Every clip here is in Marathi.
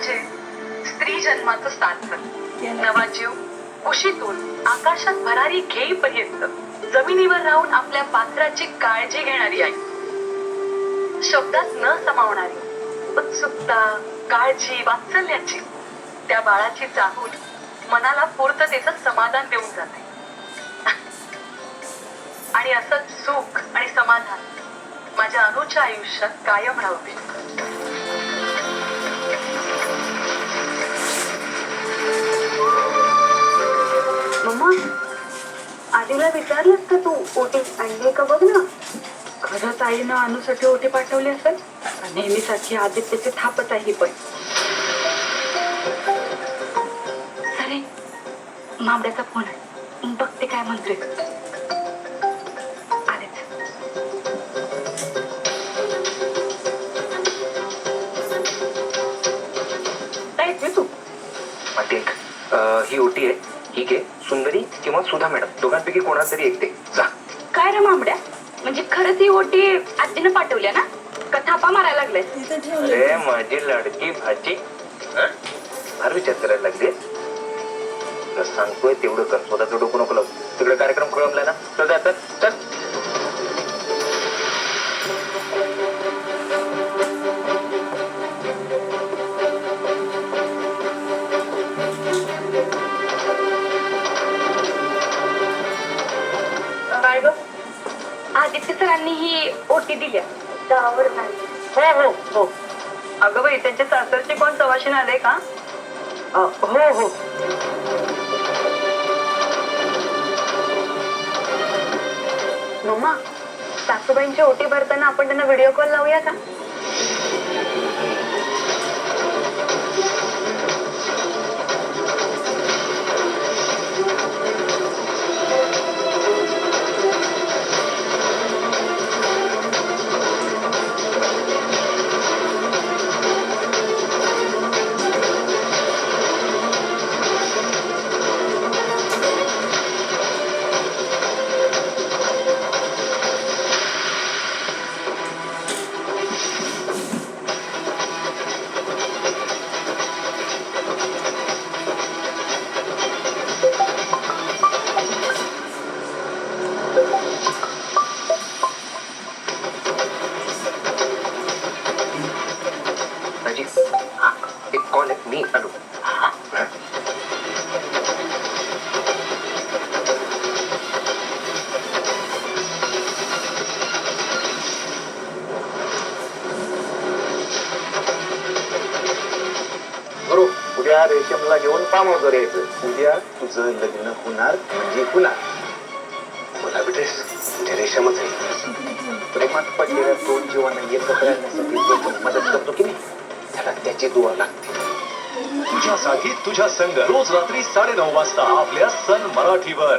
म्हणजे स्त्री जन्माचं सार्थक. नवा जीव कुशीतून आकाशात भरारी घेईपर्यंत जमिनीवर राहून आपल्या पात्राची काळजी घेणारी आई. शब्दात न समावणारी उत्सुकता, काळजी, वात्सल्याची त्या बाळाची चाहूल मनाला पूर्ततेचं समाधान देऊन जाते. आणि असंच सुख आणि समाधान माझ्या अनुच्या आयुष्यात कायम राहू दे. मम्मा, आधीला विचारलंस का तू ओटी आणली का बघ ना. खरंच आईनं अनुसाठी ओटी पाठवली असेल. नेहमीसारखी आदित्यची थापच आहे ही पण. अरे मामड्याचा फोन आहे, बघते काय म्हणते. आलेच. काय येते तू? देख, ही ओटी आहे. ही घे. सुंदरी किंवा सुधा मॅडम दोघांपैकी कोणा तरी एक दे. जा. काय रे मामड्या, म्हणजे खरंच ही ओटी आजीनं पाठवल्या ना, का थापा मारायला लागलाय? अरे माझी लाडकी भाजी, फार विचार करायला लागले. तुला सांगतोय तेवढं कर, स्वतःचं डोकं नको लावू. तिकडे कार्यक्रम खोळंबला ना, तर जातात. चल. काय ग, आदित्य सरांनी ही ओटी दिल्या गावावर नाही. हो हो हो. अगं बाई, त्यांच्या सासरचे कोण सवाशीन आले का? हो हो. मम्मा, सासूबाईंची ओटी भरताना आपण त्यांना व्हिडिओ कॉल लावूया का? भाजी, एक कॉल आहे, मी आलो. बरोबर. उद्या रेशमला घेऊन पामावर यायचं. उद्या तुझं लग्न होणार म्हणजे होणार. बोला बेटेस, उद्या रेशमच आहे. प्रेमात पडलेल्या दोन जीवांना एकत्र आणण्यासाठी जो पण मदत करतो की नाही, त्याला त्याची दुआ लागते. तुझ्यासाठी तुझ्या संघ रोज रात्री 9:30 वाजता आपल्या सन मराठीवर.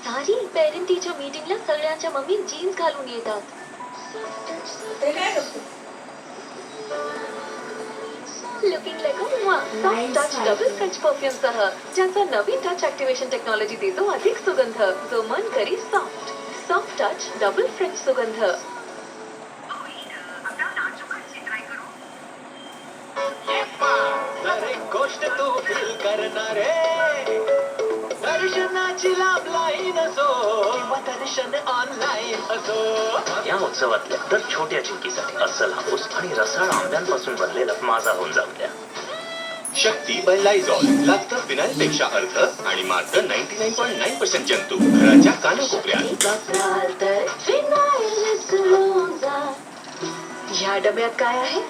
सारी पेरेंट टीचर मीटिंगला सगळ्यांच्या मम्मी जीन्स घालून येतात. Looking like a soft touch double French perfume सह, ज्याचा नवीन टच ऍक्टिव्हेशन टेक्नॉलॉजी देतो अधिक सुगंध, जो मन करी soft. Soft touch double French सुगंध. एक गोष्ट तू फील करणार रे, दर्शनाची लाभ लाईन असो किंवा दर्शन ऑनलाईन असो. या उत्सवातल्या दर छोट्या चिंकीसाठी अस्सल हापूस आणि रसाळ आंब्यांपासून बनलेला माझा होऊन जाऊ द्या. शक्ती बाय लायझॉल. लागतं फिनाइलपेक्षा अर्थ आणि मात्र 99.9% जंतू घराच्या कानाकोपऱ्यात. ह्या डब्यात काय आहे?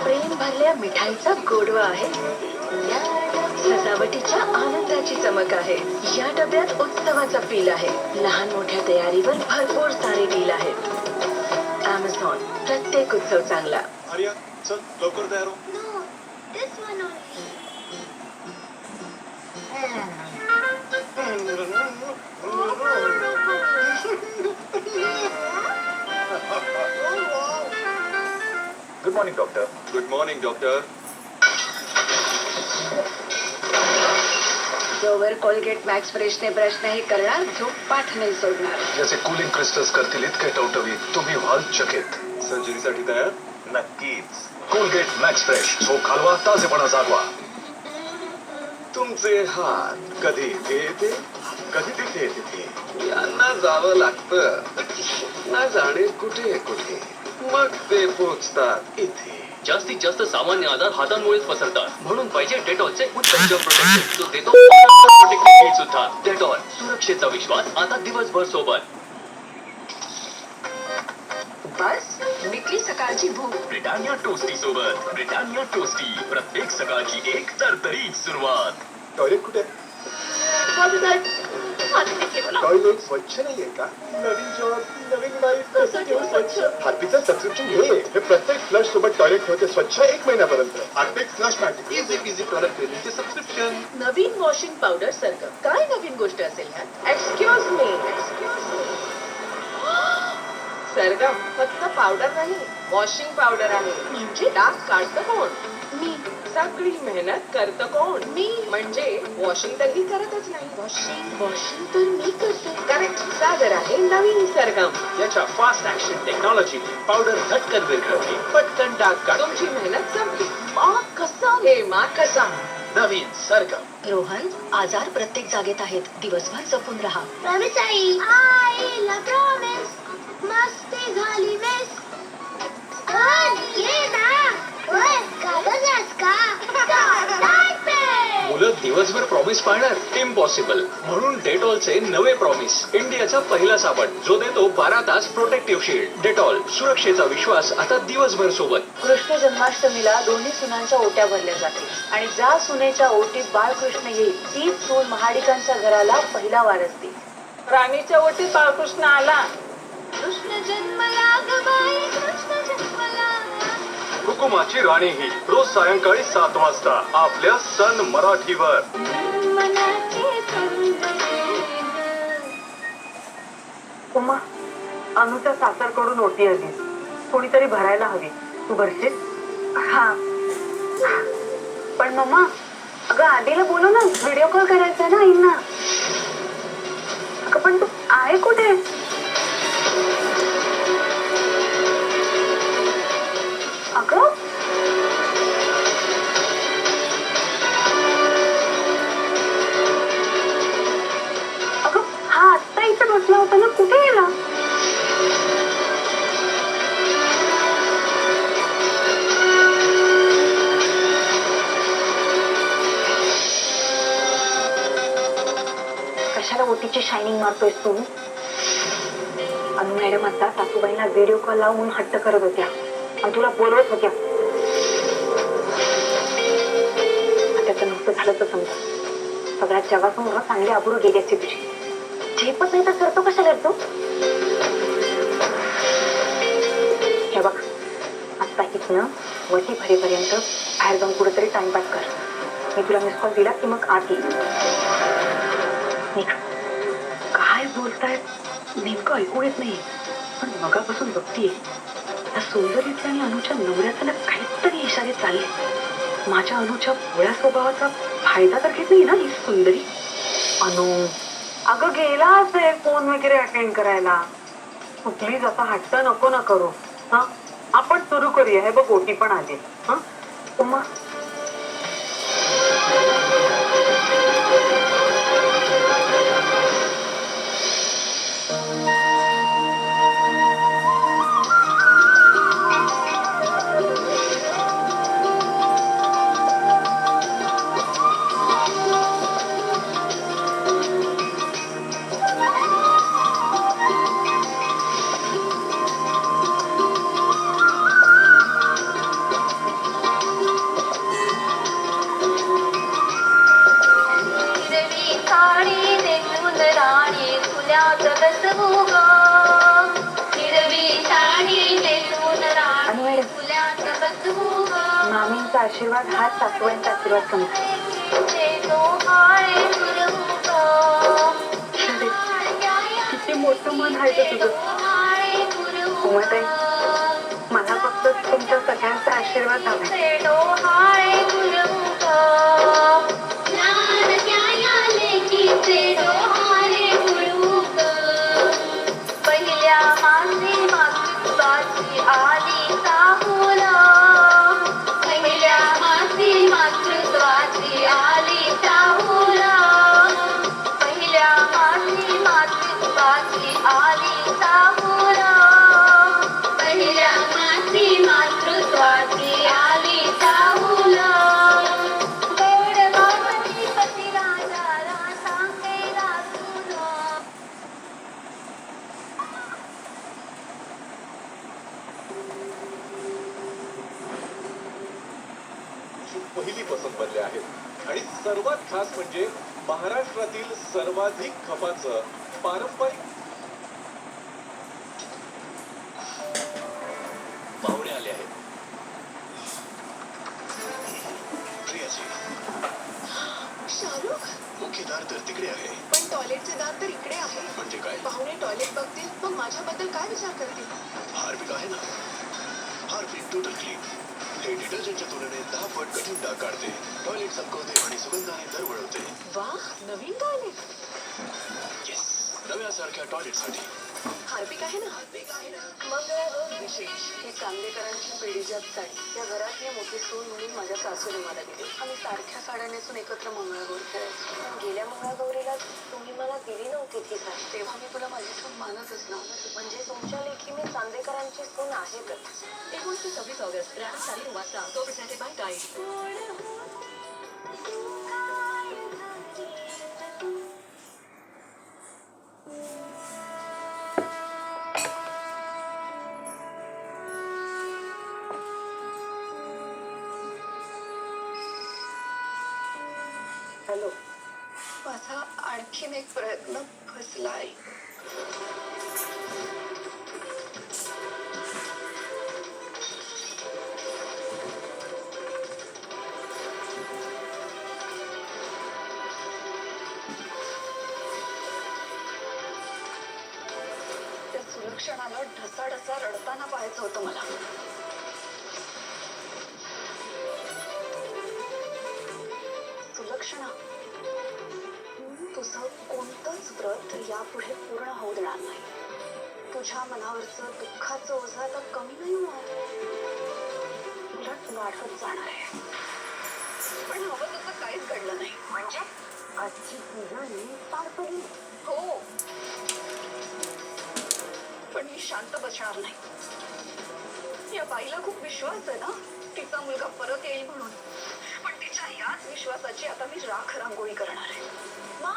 प्रेम भरल्या मिठाईचा गोडवा आहे. सजावटीच्या आनंदाची चमक आहे. या डब्यात उत्सवाचा फील आहे. लहान मोठ्या तयारीवर भरपूर सारे डील आहेत. Amazon, प्रत्येक उत्सव चांगला. आर्या, चल लवकर तयार हो. Good morning doctor. Good morning doctor. जोवर कोलगेट मॅक्स फ्रेशने ब्रश नाही करणार, झोप पाठ नाही सोडणार. याचे कूलिंग क्रिस्टल्स करतील इतके टवटवीत, तुम्ही व्हाल चकित. सर्जरीसाठी तयार. नक्कीच. कोलगेट मॅक्स फ्रेश झोप घालवा, ताजेपणा जागवा. तुमचे हात कधी इथे येते, कधी तिथे तिथे यांना जावं लागतं. ना जाणे कुठे कुठे, मग ते पोचतात इथे. जास्तीत जास्त सामान्य आजार हातांमुळेच पसरतात, म्हणून पाहिजे डेटॉलचे उत्तम जर्म प्रोटेक्शन जो देतो प्रोटेक्टिव्ह शीट सुद्धा. डेटॉल, सुरक्षेचा विश्वास आता दिवसभर सोबत. बस मिटली सकाळची भूक. ब्रिटानिया टोस्टी सोबत. ब्रिटानिया टोस्टी, प्रत्येक सकाळची एक तरतरीत सुरुवात. टॉयलेट कुठे? टॉयलेट स्वच्छ नाहीये का? नवीन जॉब, नवीन लाईफ, कसं ठेवू स्वच्छ? हार्पिकचं सबस्क्रिप्शन घे. हे प्रत्येक फ्लश सोबत टॉयलेट ठेवते स्वच्छ 1 महिन्यापर्यंत. Harpic flush magic, easy toilet क्लिनिंगचे सबस्क्रिप्शन. नवीन वॉशिंग पावडर सारखं काय नवीन गोष्ट असेल ह्यात? Excuse me. सरगम फक्त पावडर नाही, वॉशिंग पावडर आहे. म्हणजे डाग काढतं कोण? मी. सगळी मेहनत करतं कोण? मी. म्हणजे वॉशिंग तर ही करतच नाही. वॉशिंग तर मी करते. करेक्ट. सादर आहे नवीन सरगम. याच्या फास्ट ऍक्शन टेक्नॉलॉजी पावडर झटकन विरघळते, पटकन डाग काढते. तुमची मेहनत संपली. मग कसा? हे मा कसा? नवीन सरगम. रोहन, आजार प्रत्येक जागेत आहेत. दिवसभर जपून राहा. Promise I. आईला प्रॉमिस. मस्ती झाली मिस. ये ना. ओय, कागदच का? मुलं दिवसभर प्रॉमिस पाळणार? इम्पॉसिबल. म्हणून डेटॉलचे नवे प्रॉमिस, इंडियाचा पहिला साबण जो देतो 12 तास प्रोटेक्टिव्ह शील्ड. डेटॉल, सुरक्षेचा विश्वास आता दिवसभर सोबत. कृष्ण जन्माष्टमीला दोन्ही सुनांच्या ओट्या भरल्या जातील आणि ज्या सुनेच्या ओटीत बाळकृष्ण येईल तीच सून महाडिकांच्या घराला पहिला वारसतील. राणीच्या ओटीत बाळकृष्ण आला. कृष्ण जन्मला ग बाई, कृष्ण जन्मला. हुकुमाची राणी ही रोज सायंकाळी 7 वाजता आपल्या सन मराठीवर. उमा, अनुच्या सासरकडून ओटी आली. कोणीतरी भरायला हवी. तू भरशील? हा. पण मम्मा, अगं आधीला बोलू ना, व्हिडिओ कॉल करायचा ना आईंना. अगं पण तू आहे कुठे? अगं अगं हा आत्ता इथे बसला होता ना, कुठे गेला? कशाला ओटीची शायनिंग मारतोयस तू? अनु मॅडम आता सासूबाईंना व्हिडिओ कॉल लावून हट्ट करत होत्या आणि तुला बोलवत होत्या. त्याचं नव्हतं झालं तर समजा. सगळ्या जगासमोर चांगली आबरू गेली असते तुझी. झेपत नाही तर करतो कशाला तू? हे बघ, आत्ता इथनं वटी भरेपर्यंत बाहेर जाऊन कुठेतरी टाइमपास कर. मी तुला मिस कॉल दिला की मग आत ये. निघ. काय बोलतायत नेमकं ऐकू येत नाहीये, पण मगापासून बघतीये त्या सुंदरीच्या आणि अनुच्या नवऱ्याचा ना काहीतरी इशारे चालले. माझ्या अनुच्या भोळ्या स्वभावाचा फायदा तर घेत नाही ना ही सुंदरी? अनु अगं गेला असेल फोन वगैरे अटेंड करायला. प्लीज असा हट्ट नको ना करू. हा, आपण सुरू करूया. हे बघ ओटी पण आली. हा उमा, मामींचा आशीर्वाद हाच सासूबाईंचा आशीर्वाद समजा. किती मोठं मन आहे का तुझं उमाताई. मला फक्त तुमच्या सगळ्यांचा आशीर्वाद हवा. पहिल्या मासे मातृत्वाची आली साहूला. स्वाती आली चाहूल गोड बाबती पती राजा सांगेला तुला. पहिली पसंत बनले आहेत आणि सर्वात खास म्हणजे महाराष्ट्रातील सर्वाधिक खपाचं पारंपरिक पाहुणे आले आहेत. शाहरुख, मुख्य दार तर तिकडे आहे. पण टॉयलेटचे दार तर इकडे आहे. म्हणजे काय? पाहुणे टॉयलेट बघतील मग माझ्याबद्दल काय विचार करतील. हार्पिक आहे ना, हार्पिक टोटल क्लीन हे डिटर्जंटच्या तुलनेत 10 पट कठीण डाग काढते, टॉयलेट चमकवते आणि सुगंधाने दरवळवते. वा, नवीन टॉयलेट. येस, नव्यासारख्या टॉयलेटसाठी हार्पिक आहे ना. मंगळागौर विशेष ही चांदेकरांची पिढीजात साडी. या घरातली मोठी सून म्हणून माझ्या सासूने मला दिली. आम्ही सारख्या साड्या नेसून एकत्र मंगळागौर खेळायचो. पण गेल्या मंगळागौरीला तुम्ही मला दिली नव्हती ती साडी. तेव्हा मी तुला माझी सून मानतच नव्हतं. म्हणजे तुमच्या लेखी मी चांदेकरांची सून आहेच. 26 ऑगस्ट रात्री 9:30 वाजता. तो प्रेझेंटेड बाय टाईड. हॅलो. माझा आणखीन एक प्रयत्न फसलाय. त्या सुलक्षणाला ढसाढसा रडताना पाहायचं होतं मला. सुलक्षणा, तुझं कोणतंच व्रत यापुढे पूर्ण होऊ देणार नाही. तुझ्या मनावरचं दुःखाचं ओझं आता कमी नाही होणार, उलट वाढत जाणार आहे. पण हवं तसं काहीच घडलं नाही. म्हणजे आजची पूजा नीट पार पडली. हो, पण मी शांत बसणार नाही. या बाईला खूप विश्वास आहे ना, तिचा मुलगा परत येईल म्हणून. पण तिच्या याच विश्वासाची आता मी राख रांगोळी करणार आहे. मा,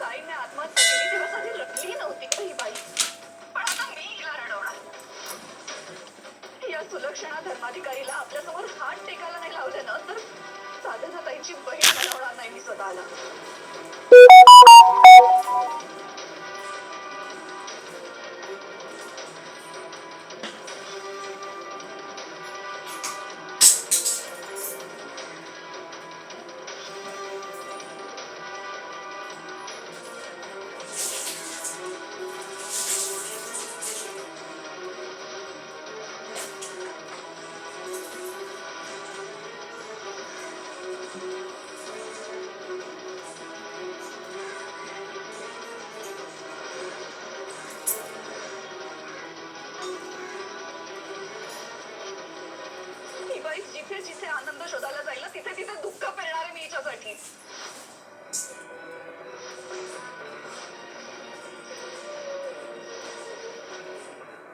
ताईने आत्महत्या केली तेव्हा साधी रडली नव्हती का ही बाई? पण आता मी हिला रडवणार. या सुलक्षणा धर्माधिकारीला आपल्यासमोर हात टेकायला नाही लावले ना, तर साधना ताईची बहीण बनवणार नाही मी स्वतःला. ही बाई जिथे जिथे आनंद शोधायला जाईल ना, तिथे तिथे दुःख पेरणार आहे मी हिच्यासाठी.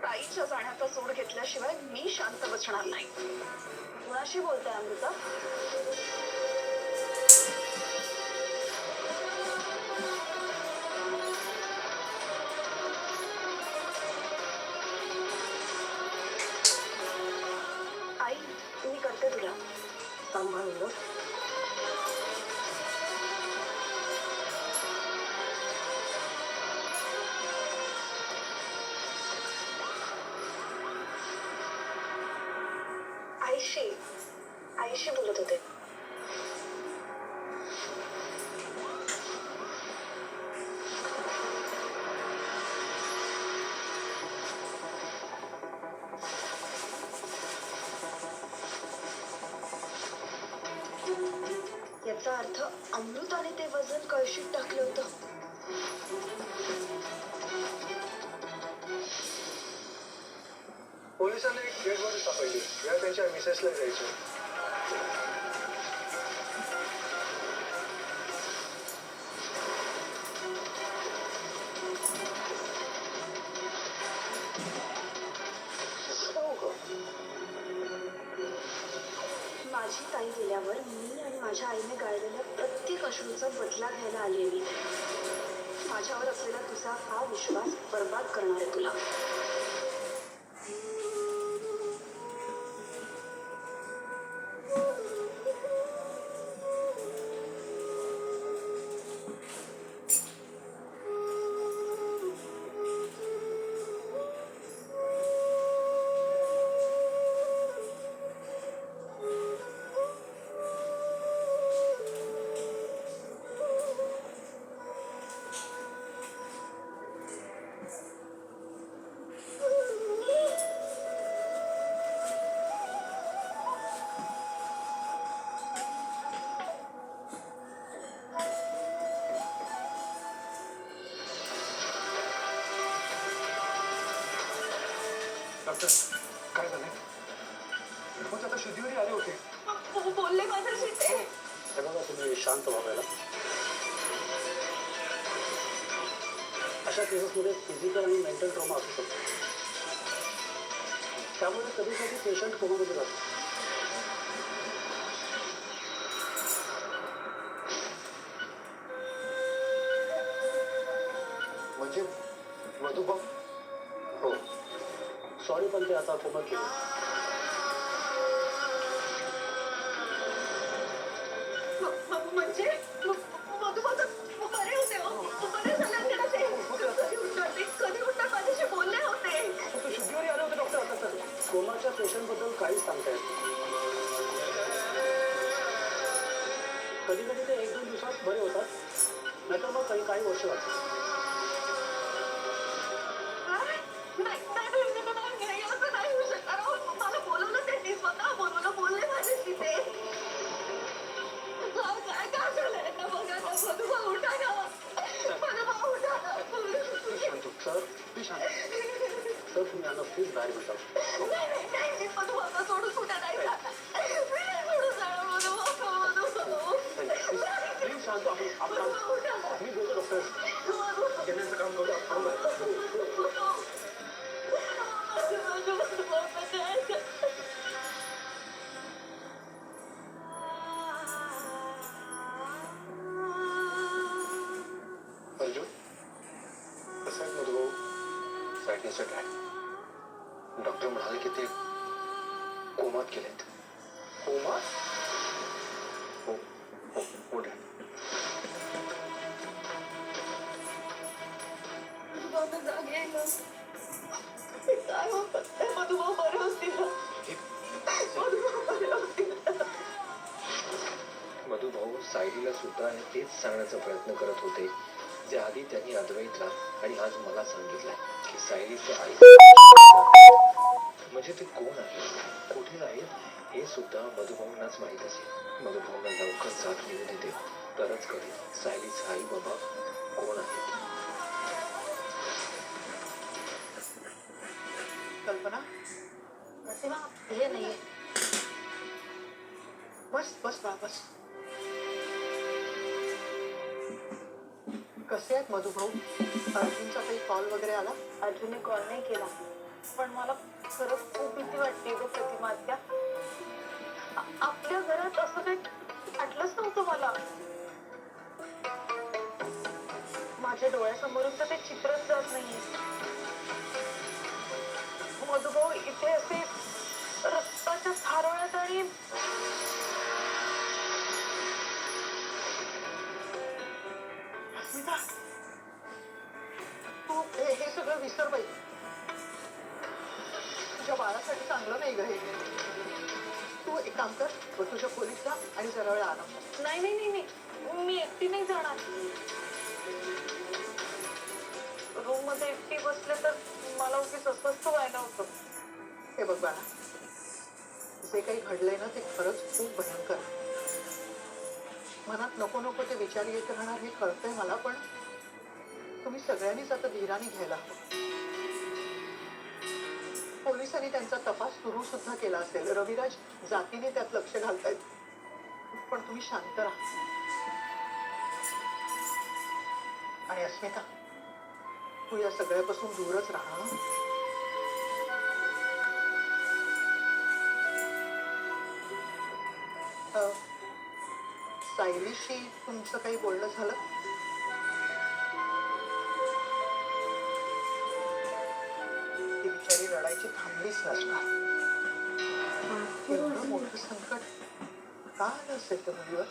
ताईच्या जाण्याचा सूड घेतल्याशिवाय मी शांत बसणार नाही. कुणाशी बोलताय अमृता? आई, मी करते तुला. सांभाळून. आईशी बोलत होते. याचा अर्थ अमृताने ते वजन कळशीत टाकलं होतं. पोलिसांना एक डेड बॉडी सापडली. या त्यांच्या मिसेसला द्यायची. माझ्या आईने गाळलेल्या प्रत्येक अश्रूचा बदला घ्यायला आली मी. माझ्यावर असलेला तुझा हा विश्वास बर्बाद करणार आहे तुला. डॉक्टर काय झालंय? मग आता शुद्धीवरी आले होते. बोलले माझ्याशी ते. हे बघा तुम्ही शांत व्हायला. अशा केसेसमध्ये फिजिकल आणि मेंटल ट्रॉमा असू शकतो. त्यामुळे कधी कधी पेशंट कोमामध्ये जातो. म्हणजे मधुबाग? हो सॉरी पण ते आता कोमात गेले. म्हणजे मधुबाग बरे होते हो. बरे झाले होते ना ते. कधी उठणार माझ्याशी बोलले होते. फक्त शुद्धीवरी आले होते डॉक्टर. आता तर कोमाच्या पेशंटबद्दल काहीच सांगता येत नाही. कधी कधी ते 1-2 दिवसात बरे होतात नाहीतर मग काही वर्ष लागतात. नाही असं नाही होऊ शकणार. मला बोलवलं त्यांनी. स्वतः बोलवलं. बोलले माझ्याशी ते. काय काय झालंय ना बघा ना. मधुबा उठा ना. मधुबा उठा ना. शांत सर प्लीज शांत. सर तुम्ही यांना प्लीज बाहेर बसावं. नाही मधुबाला सोडून कुठे नाही जाणार. सोडून जाणार मधुबा. प्लीज शांत. आपण मी बोलतो डॉक्टर. घेण्याचं काम करू आपण. अर्जुन कसं आहे मधुभाऊ? सायडनीचं काय? डॉक्टर म्हणाले की ते कोमात गेलेत. कोमात? हो हो हो डॅड. काय होतं मधुबा बरे होतील ना. मधुबा बरे होतील. मधुभाऊ सायलीला सुद्धा तेच सांगण्याचा प्रयत्न करत होते जे आधी त्यांनी अद्वैतला आणि आज मला सांगितलंय की सायलीचे आई म्हणजे ते कोण आहे, कुठे आहेत हे सुद्धा मधुभाऊंनाच माहीत असेल. मधुभाऊंना लवकर साथ मिळू देते तरच कळेल सायलीचे आई बाबा कोण आहेत. कल्पना हे नाहीये. बस बस बा बस. कसे आहेत मधुभाऊ? अर्जुनचा काही कॉल वगैरे आला? अर्जुनने कॉल नाही केला. पण मला खरंच खूप भीती वाटते ग प्रतिमा आत्या. आपल्या घरात असं काही वाटलंच नव्हतं मला. माझ्या डोळ्यासमोरून तर ते चित्रच जात नाहीये. मधुभाऊ इथे असे रक्ताच्या थारोळ्यात आणि तू हे सगळं विसर बाई. तुझ्या बाळासाठी चांगलं नाही ग हे. तू एक काम कर, तुझ्या पोलीसला आणि जरा वेळ आणा. नाही नाही नाही नाही मी एकटी नाही जाणार. रूम मध्ये एकटी बसले तर मला उगीच अस्वस्थ व्हायला होतं. हे बघ बाळा, जे काही घडलंय ना ते खरंच खूप भयंकर आहे. मनात नको नको ते विचार येत राहणार हे कळतंय मला. पण तुम्ही सगळ्यांनीच आता धीराने घ्यायला हवं. पोलिसांनी त्यांचा तपास सुरू सुद्धा केला असेल. रविराज जातीने त्यात लक्ष घालतायत. पण तुम्ही शांत राहा. आणि अस्मिता, तू या सगळ्यापासून दूरच राहा. सायलीशी तुमचं काही बोलणं झालं? ती बिचारी रडायची थांबलीच नसणार. एवढं मोठं संकट का आलं असेल त्या मुलीवर?